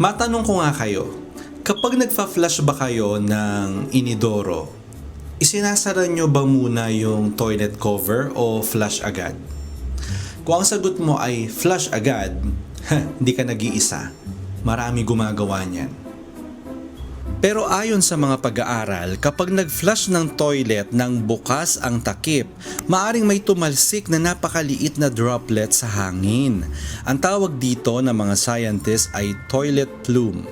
Matanong ko nga kayo, kapag nagfa-flush ba kayo ng inidoro, isinasara nyo ba muna yung toilet cover o flush agad? Kung ang sagot mo ay flush agad, hindi ka nag-iisa. Marami gumagawa niyan. Pero ayon sa mga pag-aaral, kapag nag-flush ng toilet nang bukas ang takip, maaring may tumalsik na napakaliit na droplet sa hangin. Ang tawag dito ng mga scientists ay toilet plume.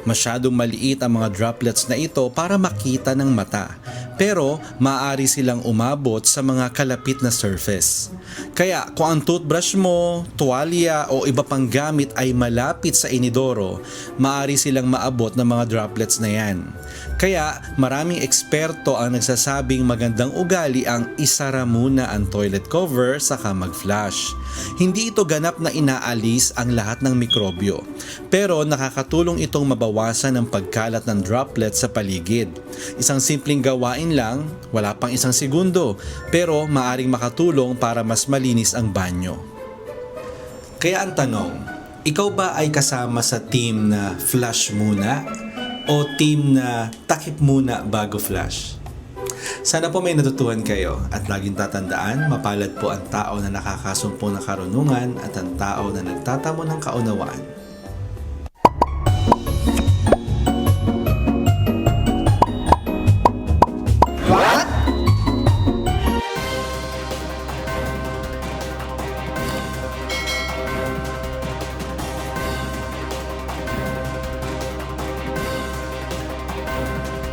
Masyadong maliit ang mga droplets na ito para makita ng mata, pero maaari silang umabot sa mga kalapit na surface. Kaya kung ang toothbrush mo, tuwalya o iba pang gamit ay malapit sa inidoro, maaari silang maabot ng mga droplets na yan. Kaya maraming eksperto ang nagsasabing magandang ugali ang isara muna ang toilet cover saka mag-flush. Hindi ito ganap na inaalis ang lahat ng mikrobyo, pero nakakatulong itong mabawasan ang pagkalat ng droplets sa paligid. Isang simpleng gawain lang, wala pang isang segundo, pero maaring makatulong para mas malinis ang banyo. Kaya ang tanong, ikaw ba ay kasama sa team na flush muna o team na takip muna bago flush? Sana po may natutuhan kayo at laging tatandaan, mapalad po ang tao na nakakasumpo ng karunungan at ang tao na nagtatamo ng kaunawaan.